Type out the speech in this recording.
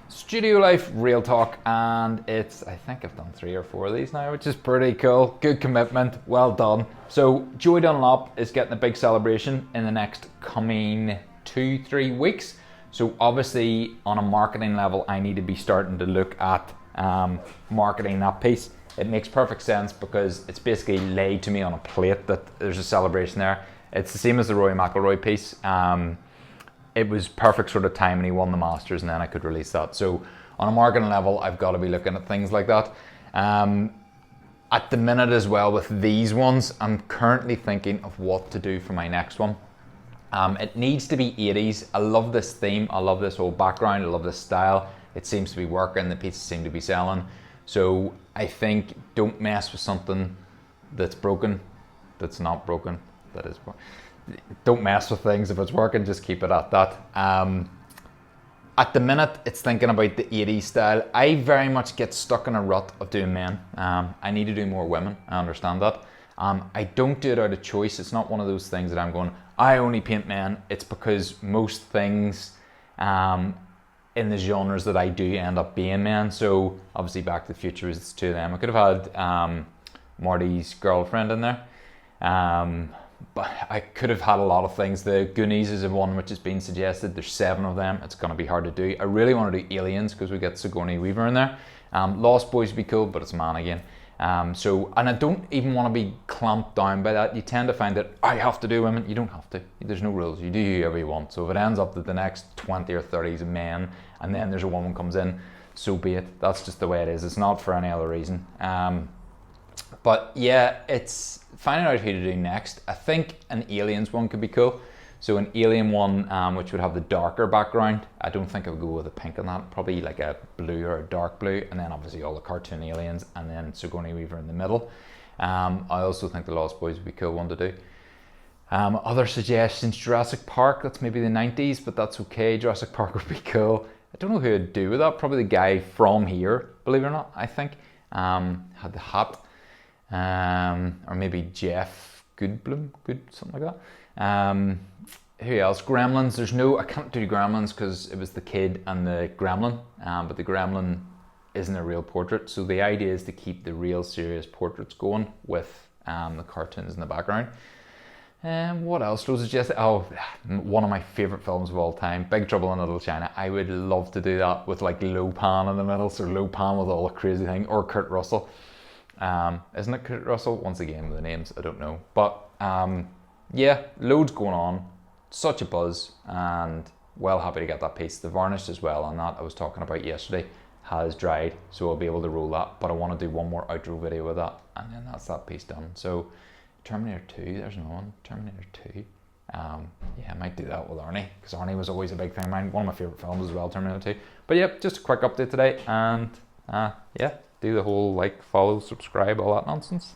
Studio Life Real Talk, and I think I've done 3 or 4 of these now, which is pretty cool. Good commitment, well done. So Joey Dunlop is getting a big celebration in the next coming 2-3 weeks. So obviously on a marketing level, I need to be starting to look at marketing that piece. It makes perfect sense because it's basically laid to me on a plate that there's a celebration there. It's the same as the Rory McIlroy piece. It was perfect sort of time and he won the Masters, and then I could release that. So on a marketing level, I've got to be looking at things like that. At the minute as well with these ones, I'm currently thinking of what to do for my next one. It needs to be 80s. I love this theme. I love this whole background. I love this style. It seems to be working. The pieces seem to be selling. So I think don't mess with something that's broken, that's not broken, that is broken. Don't mess with things. If it's working, just keep it at that. At the minute, it's thinking about the 80s style. I very much get stuck in a rut of doing men. I need to do more women. I understand that. I don't do it out of choice. It's not one of those things that I'm going, I only paint men. It's because most things in the genres that I do end up being men. So obviously Back to the Future is 2 of them. I could have had Marty's girlfriend in there. But I could have had a lot of things. The Goonies is one which has been suggested. There's 7 of them. It's going to be hard to do. I really want to do Aliens because we get Sigourney Weaver in there. Lost Boys would be cool, but it's a man again. And I don't even want to be clamped down by that. You tend to find that I have to do women. You don't have to. There's no rules. You do whoever you want. So if it ends up that the next 20 or 30 is men and then there's a woman comes in, so be it. That's just the way it is. It's not for any other reason. But yeah, it's finding out who to do next. I think an Aliens one could be cool. So an Alien one, which would have the darker background. I don't think I would go with a pink on that. Probably like a blue or a dark blue, and then obviously all the cartoon aliens, and then Sigourney Weaver in the middle. I also think the Lost Boys would be a cool one to do. Other suggestions: Jurassic Park. That's maybe the 90s, but that's okay. Jurassic Park would be cool. I don't know who I'd do with that. Probably the guy from here, believe it or not. I think had the hat. Or maybe Jeff Goldblum, something like that. Who else? Gremlins. I can't do Gremlins because it was the kid and the gremlin, but the gremlin isn't a real portrait. So the idea is to keep the real serious portraits going with the cartoons in the background. What else do I suggest? Oh, one of my favourite films of all time, Big Trouble in Little China. I would love to do that with like Lopan in the middle, so Lopan with all the crazy thing, or Kurt Russell. Isn't it Kurt Russell? Once again, with the names, I don't know. But yeah, loads going on. Such a buzz, and well happy to get that piece. The varnish as well on that I was talking about yesterday has dried, so I'll be able to roll that. But I want to do one more outro video with that, and then that's that piece done. So Terminator 2, there's another one. Terminator 2. Yeah, I might do that with Arnie, because Arnie was always a big thing of mine. One of my favourite films as well, Terminator 2. But yeah, just a quick update today, and yeah, do the whole like, follow, subscribe, all that nonsense.